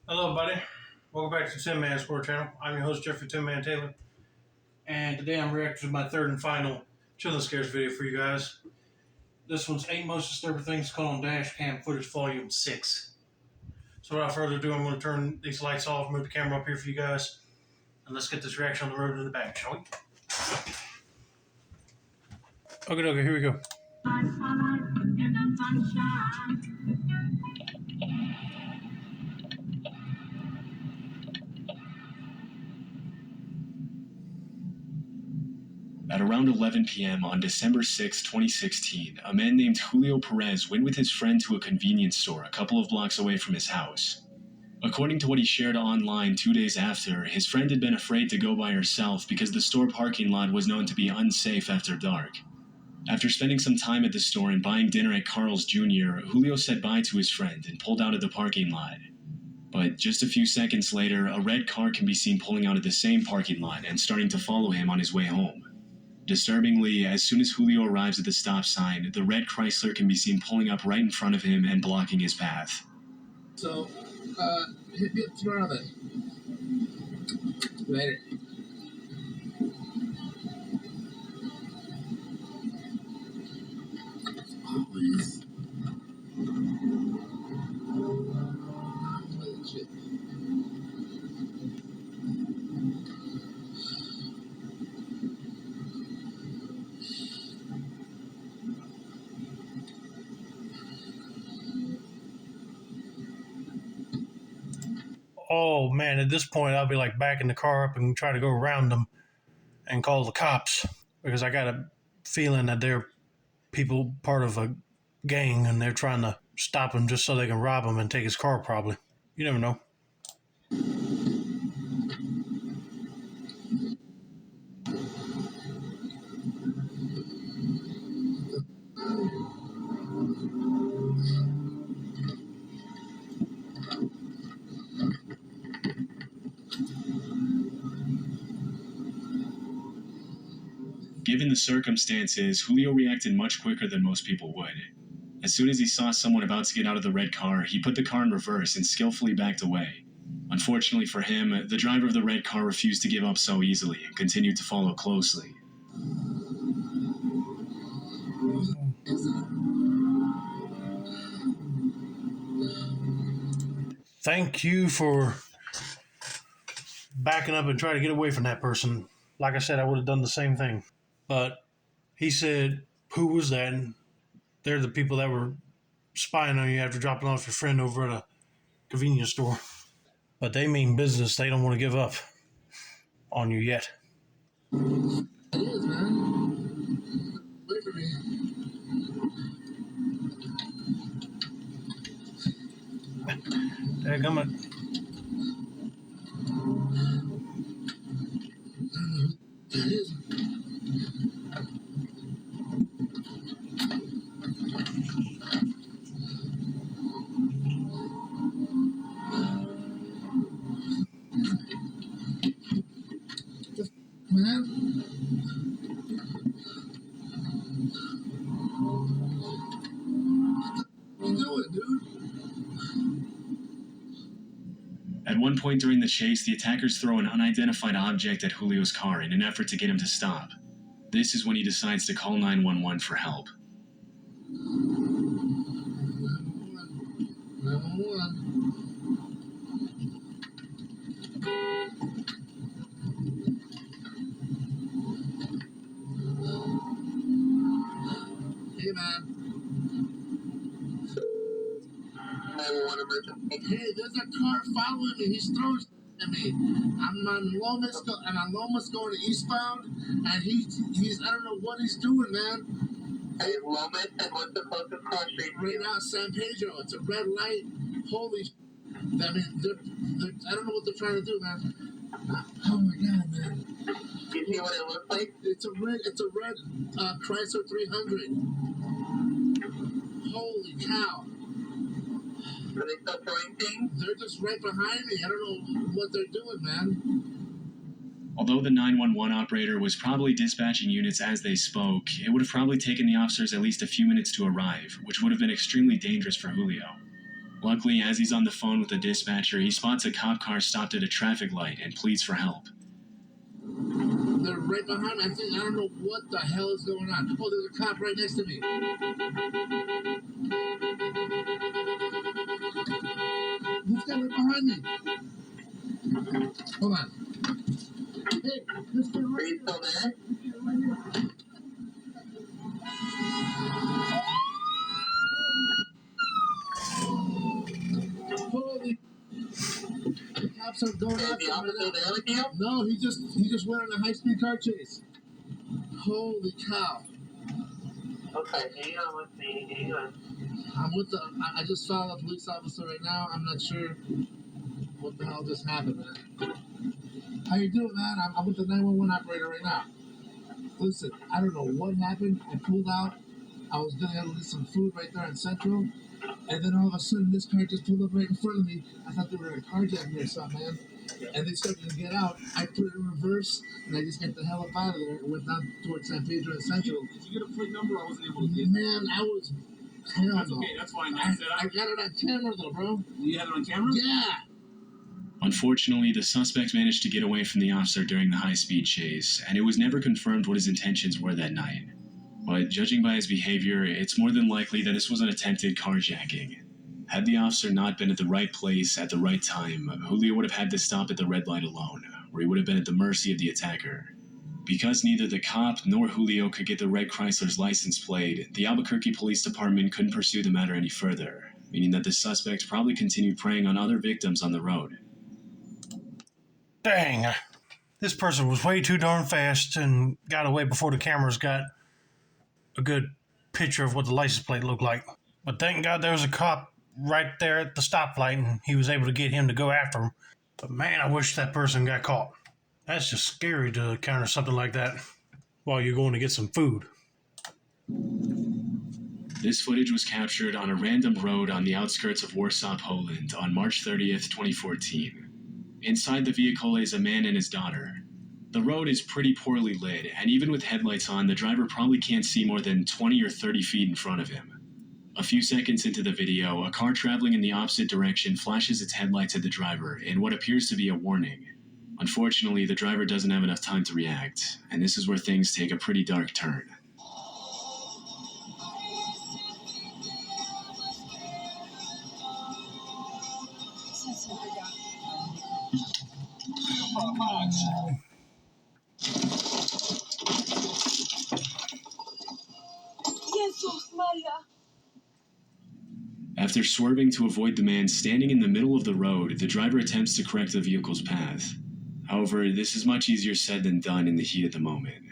Hello, buddy. Welcome back to Tin Man Sport Channel. I'm your host, Jeffrey Tin Man Taylor, and today I'm reacting to my third and final Chilling Scares video for you guys. This one's 8 Most Disturbing Things Caught on Dashcam Footage Vol. 6. So without further ado, I'm going to turn these lights off, move the camera up here for you guys, and let's get this reaction on the road in the back, shall we? Okay, here we go. At around 11 p.m. on December 6, 2016, a man named Julio Perez went with his friend to a convenience store a couple of blocks away from his house. According to what he shared online 2 days after, his friend had been afraid to go by herself because the store parking lot was known to be unsafe after dark. After spending some time at the store and buying dinner at Carl's Jr., Julio said bye to his friend and pulled out of the parking lot. But just a few seconds later, a red car can be seen pulling out of the same parking lot and starting to follow him on his way home. Disturbingly, as soon as Julio arrives at the stop sign, the red Chrysler can be seen pulling up right in front of him and blocking his path. So, hit me up tomorrow then. Later. Always. Shit. Oh man, at this point I'll be like backing the car up and try to go around them and call the cops because I got a feeling that they're people part of a gang and they're trying to stop him just so they can rob him and take his car probably. You never know. Given the circumstances, Julio reacted much quicker than most people would. As soon as he saw someone about to get out of the red car, he put the car in reverse and skillfully backed away. Unfortunately for him, the driver of the red car refused to give up so easily and continued to follow closely. Thank you for backing up and trying to get away from that person. Like I said, I would have done the same thing. But he said, who was that? And they're the people that were spying on you after dropping off your friend over at a convenience store. But they mean business. They don't want to give up on you yet. It is, man. Wait for me. Dadgummit. It is. Man. You do it, dude. At one point during the chase, the attackers throw an unidentified object at Julio's car in an effort to get him to stop. This is when he decides to call 911 for help. 911. Hey, man. 911 emergency. Hey, there's a car following me. He's throwing at me. I'm on Lomas going to eastbound, and he's I don't know what he's doing, man. Hey, Lomas, and what's the closest cross street? Right now, San Pedro. It's a red light. Holy, I mean, I don't know what they're trying to do, man. Oh my God, man. Do you see what it looks like? It's a red Chrysler 300. Holy cow. Are they still throwing things? They're just right behind me. I don't know what they're doing, man. Although the 911 operator was probably dispatching units as they spoke, it would have probably taken the officers at least a few minutes to arrive, which would have been extremely dangerous for Julio. Luckily, as he's on the phone with the dispatcher, he spots a cop car stopped at a traffic light and pleads for help. They're right behind me. I don't know what the hell is going on. Oh, there's a cop right next to me. This guy right behind me. Hold on. Hey, Mr. Ray, still there? Holy. The cops are going after him. No, he just went on a high-speed car chase. Holy cow. Okay, hang on with me. Hang on. I just found a police officer right now. I'm not sure what the hell just happened, man. How you doing, man? I'm with the 911 operator right now. Listen, I don't know what happened. I pulled out. I was gonna go get some food right there in Central. And then all of a sudden, this car just pulled up right in front of me. I thought they were in a carjack me or something, man. And they started to get out. I put it in reverse, and I just got the hell up out of there and went down towards San Pedro and Central. Did you get a plate number? I wasn't able to get it. Man, I was... Hell That's no. okay, that's fine. I got it on camera, though, bro. You have it on camera? Yeah. Unfortunately, the suspect managed to get away from the officer during the high-speed chase, and it was never confirmed what his intentions were that night. But judging by his behavior, it's more than likely that this was an attempted carjacking. Had the officer not been at the right place at the right time, Julio would have had to stop at the red light alone, where he would have been at the mercy of the attacker. Because neither the cop nor Julio could get the red Chrysler's license plate, the Albuquerque Police Department couldn't pursue the matter any further, meaning that the suspect probably continued preying on other victims on the road. Dang. This person was way too darn fast and got away before the cameras got a good picture of what the license plate looked like. But thank God there was a cop right there at the stoplight and he was able to get him to go after him. But man, I wish that person got caught. That's just scary to encounter something like that while you're going to get some food. This footage was captured on a random road on the outskirts of Warsaw, Poland on March 30th, 2014. Inside the vehicle is a man and his daughter. The road is pretty poorly lit, and even with headlights on, the driver probably can't see more than 20 or 30 feet in front of him. A few seconds into the video, a car traveling in the opposite direction flashes its headlights at the driver in what appears to be a warning. Unfortunately, the driver doesn't have enough time to react, and this is where things take a pretty dark turn. Jesus Maria. After swerving to avoid the man standing in the middle of the road, the driver attempts to correct the vehicle's path. However, this is much easier said than done in the heat of the moment.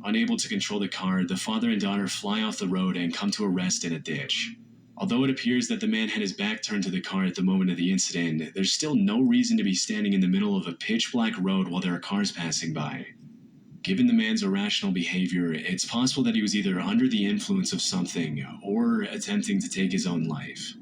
Unable to control the car, the father and daughter fly off the road and come to a rest in a ditch. Although it appears that the man had his back turned to the car at the moment of the incident, there's still no reason to be standing in the middle of a pitch-black road while there are cars passing by. Given the man's irrational behavior, it's possible that he was either under the influence of something or attempting to take his own life.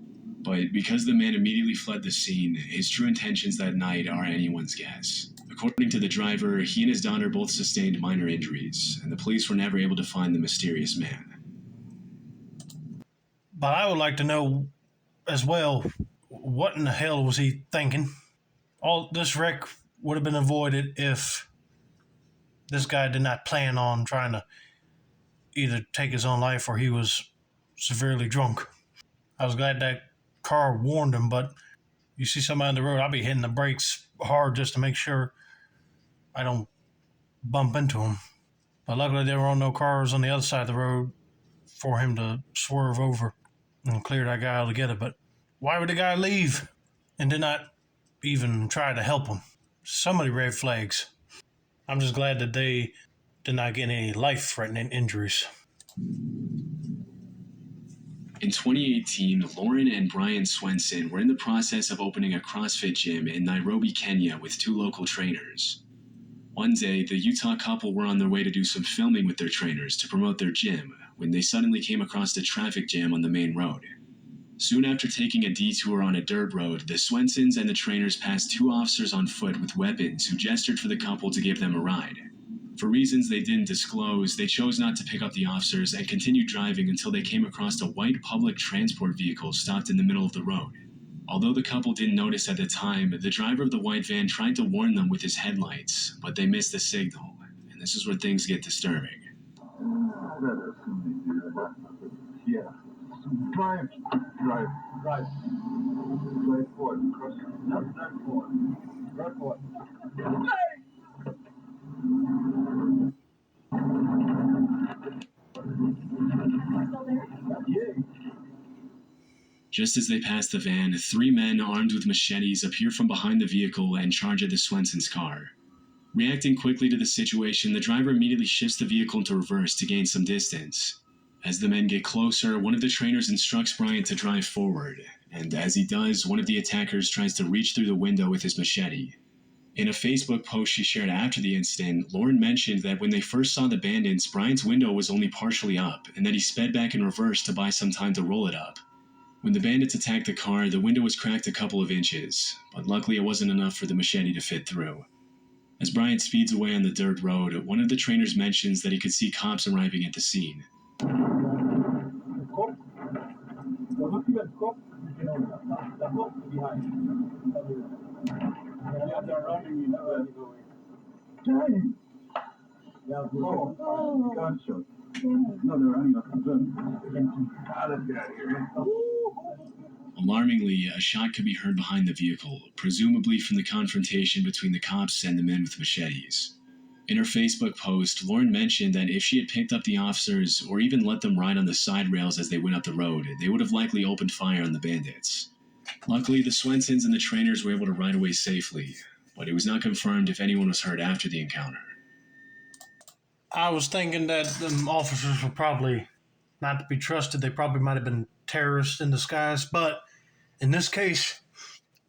But because the man immediately fled the scene, his true intentions that night are anyone's guess. According to the driver, he and his daughter both sustained minor injuries, and the police were never able to find the mysterious man. But I would like to know as well, what in the hell was he thinking? All this wreck would have been avoided if this guy did not plan on trying to either take his own life or he was severely drunk. I was glad that car warned him, but you see somebody on the road, I'll be hitting the brakes hard just to make sure I don't bump into him. But luckily there were no cars on the other side of the road for him to swerve over and clear that guy altogether. But why would the guy leave and did not even try to help him? So many red flags. I'm just glad that they did not get any life-threatening injuries. In 2018, Lauren and Brian Swenson were in the process of opening a CrossFit gym in Nairobi, Kenya with 2 local trainers. One day, the Utah couple were on their way to do some filming with their trainers to promote their gym when they suddenly came across a traffic jam on the main road. Soon after taking a detour on a dirt road, the Swensons and the trainers passed 2 officers on foot with weapons who gestured for the couple to give them a ride. For reasons they didn't disclose, they chose not to pick up the officers and continued driving until they came across a white public transport vehicle stopped in the middle of the road. Although the couple didn't notice at the time, the driver of the white van tried to warn them with his headlights, but they missed the signal, and this is where things get disturbing. Yeah. Drive. Drive forward. Drive forward. Drive forward. Just as they pass the van, 3 men armed with machetes appear from behind the vehicle and charge at the Swenson's car. Reacting quickly to the situation, the driver immediately shifts the vehicle into reverse to gain some distance. As the men get closer, one of the trainers instructs Bryant to drive forward, and as he does, one of the attackers tries to reach through the window with his machete. In a Facebook post she shared after the incident, Lauren mentioned that when they first saw the bandits, Bryant's window was only partially up, and that he sped back in reverse to buy some time to roll it up. When the bandits attacked the car, the window was cracked a couple of inches, but luckily it wasn't enough for the machete to fit through. As Bryant speeds away on the dirt road, one of the trainers mentions that he could see cops arriving at the scene. Alarmingly, a shot could be heard behind the vehicle, presumably from the confrontation between the cops and the men with machetes. In her Facebook post, Lauren mentioned that if she had picked up the officers or even let them ride on the side rails as they went up the road, they would have likely opened fire on the bandits. Luckily, the Swensons and the trainers were able to ride away safely, but it was not confirmed if anyone was hurt after the encounter. I was thinking that the officers were probably not to be trusted. They probably might have been terrorists in disguise, but in this case,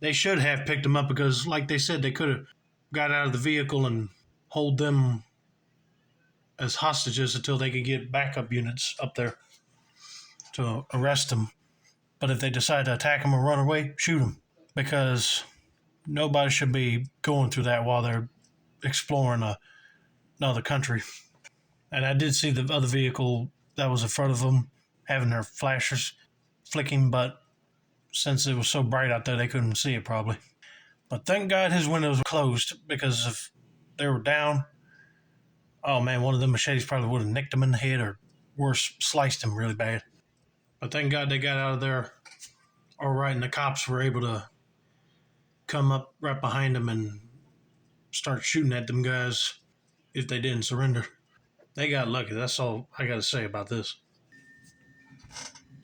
they should have picked them up because, like they said, they could have got out of the vehicle and hold them as hostages until they could get backup units up there to arrest them. But if they decide to attack them or run away, shoot them, because nobody should be going through that while they're exploring another country. And I did see the other vehicle that was in front of them having their flashers flicking, but since it was so bright out there, they couldn't see it probably. But thank God his windows were closed, because if they were down, oh man, one of them machetes probably would have nicked him in the head or worse, sliced him really bad. But thank God they got out of there all right, and the cops were able to come up right behind them and start shooting at them guys if they didn't surrender. They got lucky. That's all I got to say about this.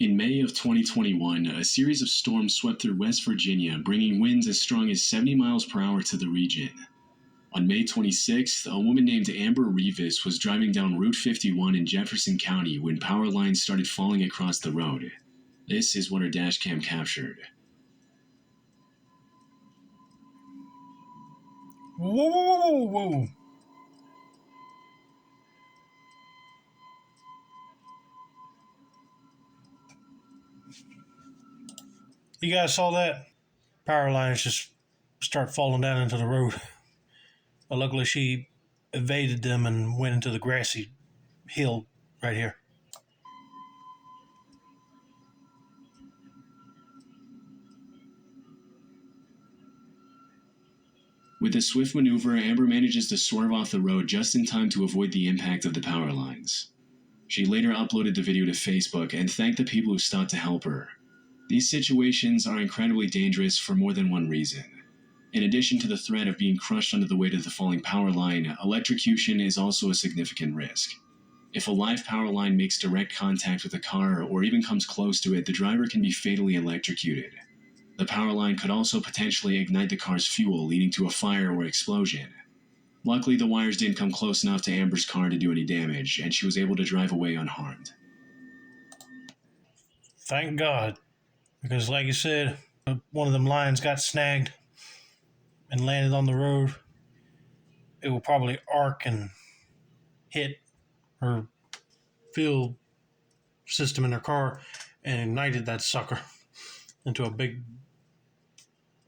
In May of 2021, a series of storms swept through West Virginia, bringing winds as strong as 70 miles per hour to the region. On May 26th, a woman named Amber Rivas was driving down Route 51 in Jefferson County when power lines started falling across the road. This is what her dashcam captured. Whoa, whoa, whoa, whoa. You guys saw that? Power lines just start falling down into the road. But luckily she evaded them and went into the grassy hill right here. With a swift maneuver, Amber manages to swerve off the road just in time to avoid the impact of the power lines. She later uploaded the video to Facebook and thanked the people who stopped to help her. These situations are incredibly dangerous for more than one reason. In addition to the threat of being crushed under the weight of the falling power line, electrocution is also a significant risk. If a live power line makes direct contact with a car or even comes close to it, the driver can be fatally electrocuted. The power line could also potentially ignite the car's fuel, leading to a fire or explosion. Luckily, the wires didn't come close enough to Amber's car to do any damage, and she was able to drive away unharmed. Thank God. Because like you said, one of them lines got snagged and landed on the road. It will probably arc and hit her fuel system in her car and ignited that sucker into a big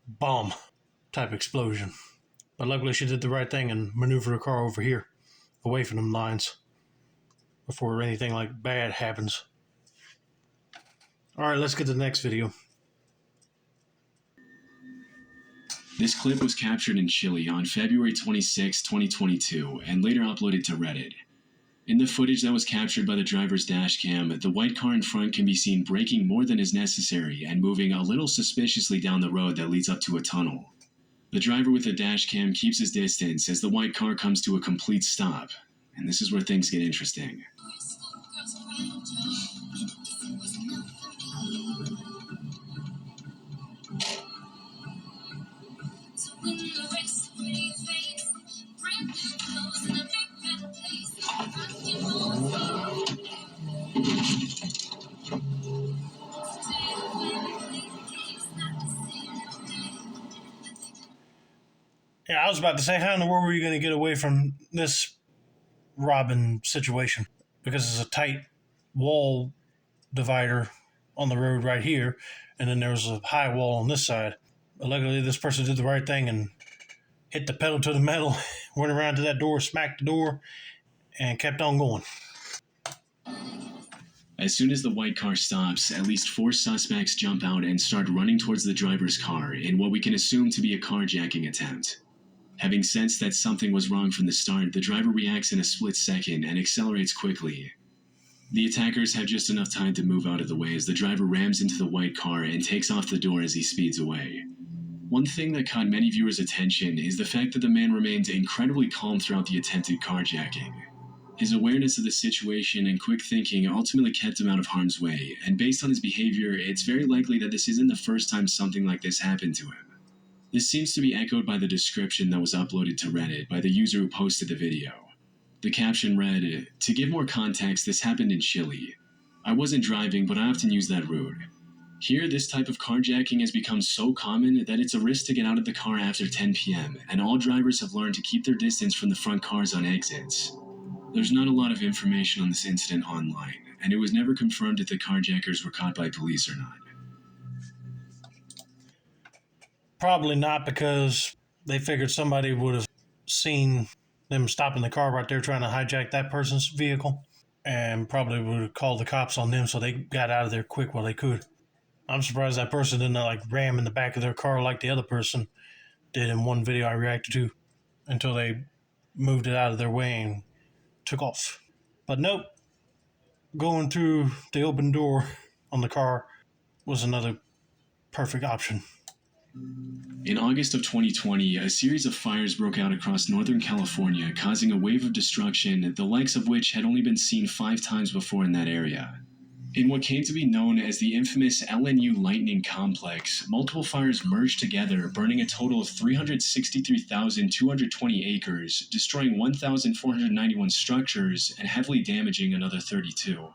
bomb type explosion. But luckily she did the right thing and maneuvered her car over here, away from them lines, before anything like bad happens. Alright, let's get to the next video. This clip was captured in Chile on February 26, 2022, and later uploaded to Reddit. In the footage that was captured by the driver's dashcam, the white car in front can be seen braking more than is necessary and moving a little suspiciously down the road that leads up to a tunnel. The driver with the dashcam keeps his distance as the white car comes to a complete stop, and this is where things get interesting. Yeah, I was about to say, how in the world were you going to get away from this robbing situation? Because it's a tight wall divider on the road right here, and then there's a high wall on this side. But luckily, this person did the right thing and hit the pedal to the metal, went around to that door, smacked the door, and kept on going. As soon as the white car stops, at least 4 suspects jump out and start running towards the driver's car in what we can assume to be a carjacking attempt. Having sensed that something was wrong from the start, the driver reacts in a split second and accelerates quickly. The attackers have just enough time to move out of the way as the driver rams into the white car and takes off the door as he speeds away. One thing that caught many viewers' attention is the fact that the man remained incredibly calm throughout the attempted carjacking. His awareness of the situation and quick thinking ultimately kept him out of harm's way, and based on his behavior, it's very likely that this isn't the first time something like this happened to him. This seems to be echoed by the description that was uploaded to Reddit by the user who posted the video. The caption read, "To give more context, this happened in Chile. I wasn't driving, but I often use that route. Here, this type of carjacking has become so common that it's a risk to get out of the car after 10 p.m., and all drivers have learned to keep their distance from the front cars on exits." There's not a lot of information on this incident online, and it was never confirmed if the carjackers were caught by police or not. Probably not, because they figured somebody would have seen them stopping the car right there trying to hijack that person's vehicle, and probably would have called the cops on them, so they got out of there quick while they could. I'm surprised that person didn't ram in the back of their car like the other person did in one video I reacted to until they moved it out of their way and took off. But nope, going through the open door on the car was another perfect option. In August of 2020, a series of fires broke out across Northern California, causing a wave of destruction, the likes of which had only been seen 5 times before in that area. In what came to be known as the infamous LNU Lightning Complex, multiple fires merged together, burning a total of 363,220 acres, destroying 1,491 structures, and heavily damaging another 32.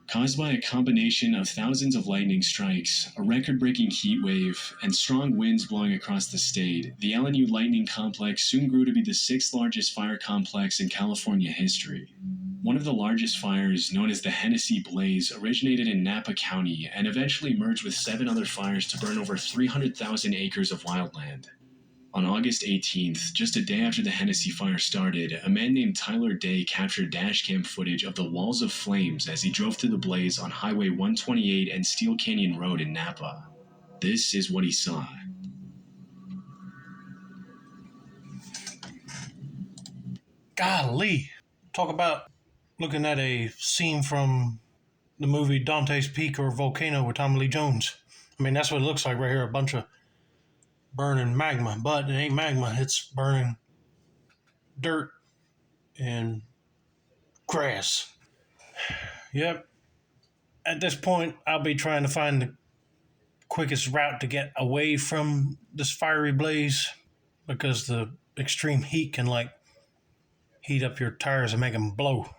Caused by a combination of thousands of lightning strikes, a record-breaking heat wave, and strong winds blowing across the state, the LNU Lightning Complex soon grew to be the 6th largest fire complex in California history. One of the largest fires, known as the Hennessy Blaze, originated in Napa County and eventually merged with 7 other fires to burn over 300,000 acres of wildland. On August 18th, just a day after the Hennessy fire started, a man named Tyler Day captured dashcam footage of the walls of flames as he drove through the blaze on Highway 128 and Steel Canyon Road in Napa. This is what he saw. Golly, talk about looking at a scene from the movie Dante's Peak or Volcano with Tommy Lee Jones. I mean, that's what it looks like right here, a bunch of burning magma, but it ain't magma, it's burning dirt and grass. Yep. At this point, I'll be trying to find the quickest route to get away from this fiery blaze, because the extreme heat can heat up your tires and make them blow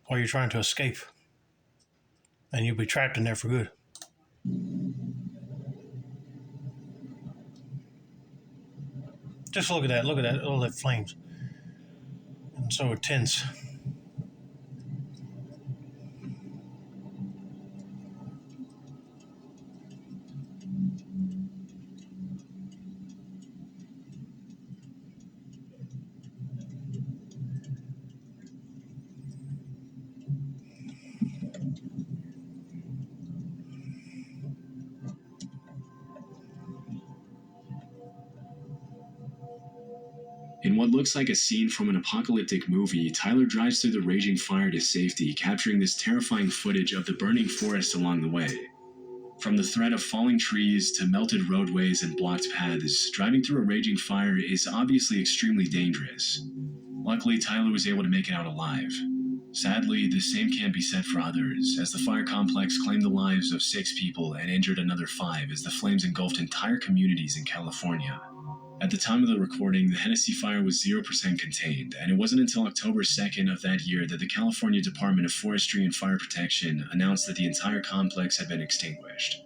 while you're trying to escape, and you'll be trapped in there for good. Just look at that, all that flames. And so intense. In what looks like a scene from an apocalyptic movie, Tyler drives through the raging fire to safety, capturing this terrifying footage of the burning forest along the way. From the threat of falling trees to melted roadways and blocked paths, driving through a raging fire is obviously extremely dangerous. Luckily, Tyler was able to make it out alive. Sadly, the same can't be said for others, as the fire complex claimed the lives of 6 people and injured another 5 as the flames engulfed entire communities in California. At the time of the recording, the Hennessy fire was 0% contained, and it wasn't until October 2nd of that year that the California Department of Forestry and Fire Protection announced that the entire complex had been extinguished.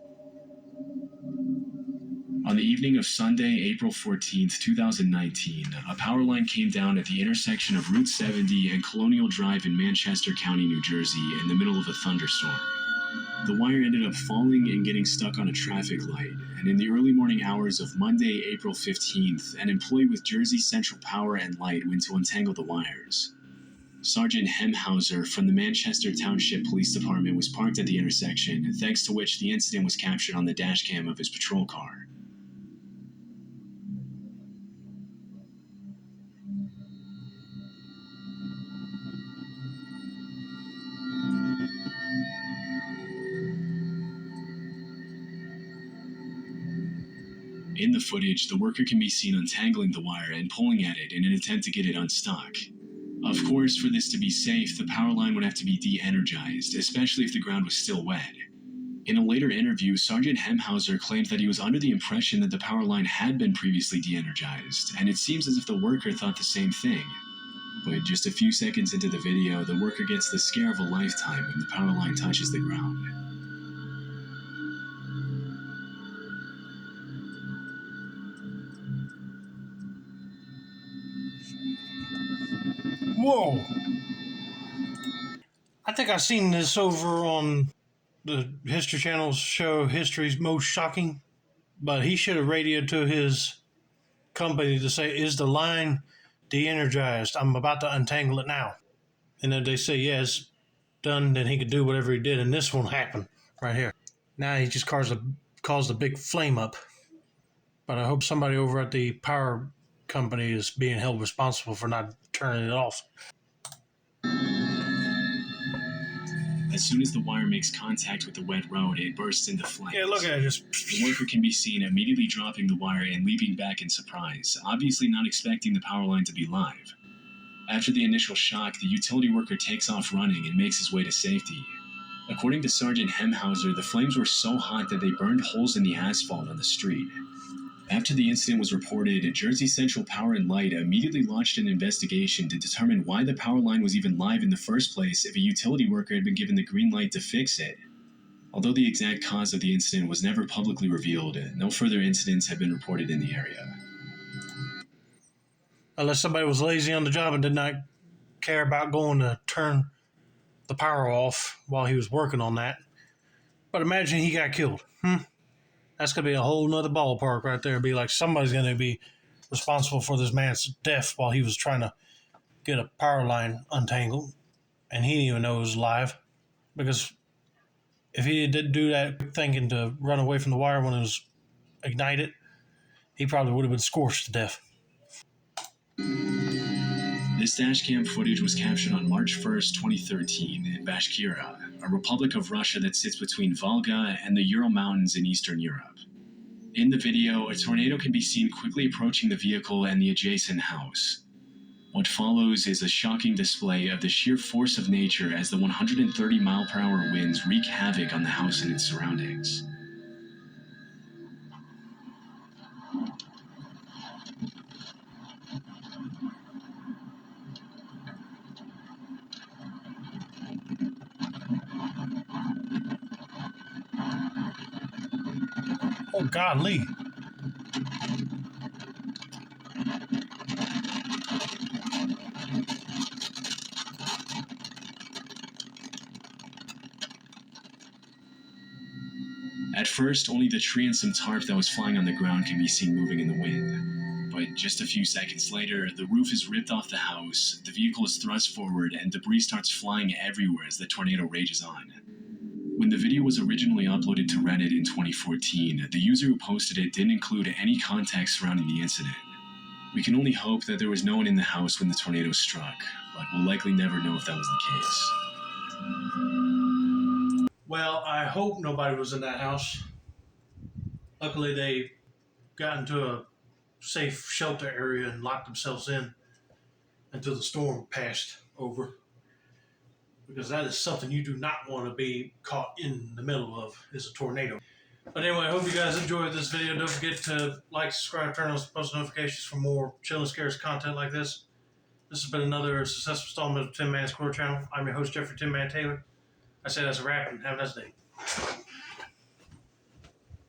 On the evening of Sunday, April 14, 2019, a power line came down at the intersection of Route 70 and Colonial Drive in Manchester County, New Jersey, in the middle of a thunderstorm. The wire ended up falling and getting stuck on a traffic light, and in the early morning hours of Monday, April 15th, an employee with Jersey Central Power and Light went to untangle the wires. Sergeant Hemhauser from the Manchester Township Police Department was parked at the intersection, thanks to which the incident was captured on the dashcam of his patrol car. In the footage, the worker can be seen untangling the wire and pulling at it in an attempt to get it unstuck. Of course, for this to be safe, the power line would have to be de-energized, especially if the ground was still wet. In a later interview, Sergeant Hemhauser claimed that he was under the impression that the power line had been previously de-energized, and it seems as if the worker thought the same thing. But just a few seconds into the video, the worker gets the scare of a lifetime when the power line touches the ground. Whoa! I think I've seen this over on the History Channel's show History's Most Shocking, but he should have radioed to his company to say, "Is the line de-energized? I'm about to untangle it now." And then they say, "Yeah, it's done," then he could do whatever he did, and this won't happen right here. Now he just caused a big flame up. But I hope somebody over at the power company is being held responsible for not turning it off. As soon as the wire makes contact with the wet road, it bursts into flames. Yeah, look at it. The worker can be seen immediately dropping the wire and leaping back in surprise, obviously not expecting the power line to be live. After the initial shock, the utility worker takes off running and makes his way to safety. According to Sergeant Hemhauser, the flames were so hot that they burned holes in the asphalt on the street. After the incident was reported, Jersey Central Power and Light immediately launched an investigation to determine why the power line was even live in the first place if a utility worker had been given the green light to fix it. Although the exact cause of the incident was never publicly revealed, no further incidents have been reported in the area. Unless somebody was lazy on the job and did not care about going to turn the power off while he was working on that. But imagine he got killed. That's going to be a whole nother ballpark right there. It'd be like somebody's going to be responsible for this man's death while he was trying to get a power line untangled. And he didn't even know it was live. Because if he did do that thinking to run away from the wire when it was ignited, he probably would have been scorched to death. This dashcam footage was captured on March 1st, 2013 in Bashkira, a republic of Russia that sits between Volga and the Ural Mountains in Eastern Europe. In the video, a tornado can be seen quickly approaching the vehicle and the adjacent house. What follows is a shocking display of the sheer force of nature as the 130-mile-per-hour winds wreak havoc on the house and its surroundings. Oh, golly. At first, only the tree and some tarp that was flying on the ground can be seen moving in the wind. But just a few seconds later, the roof is ripped off the house, the vehicle is thrust forward, and debris starts flying everywhere as the tornado rages on. When the video was originally uploaded to Reddit in 2014, the user who posted it didn't include any context surrounding the incident. We can only hope that there was no one in the house when the tornado struck, but we'll likely never know if that was the case. Well, I hope nobody was in that house. Luckily, they got into a safe shelter area and locked themselves in until the storm passed over. Because that is something you do not want to be caught in the middle of, is a tornado. But anyway, I hope you guys enjoyed this video. Don't forget to like, subscribe, turn on post notifications for more Chill and Scares content like this. This has been another successful installment of Tin Man Squirrel Channel. I'm your host, Jeffrey Tin Man Taylor. I say that's a wrap, and have a nice day.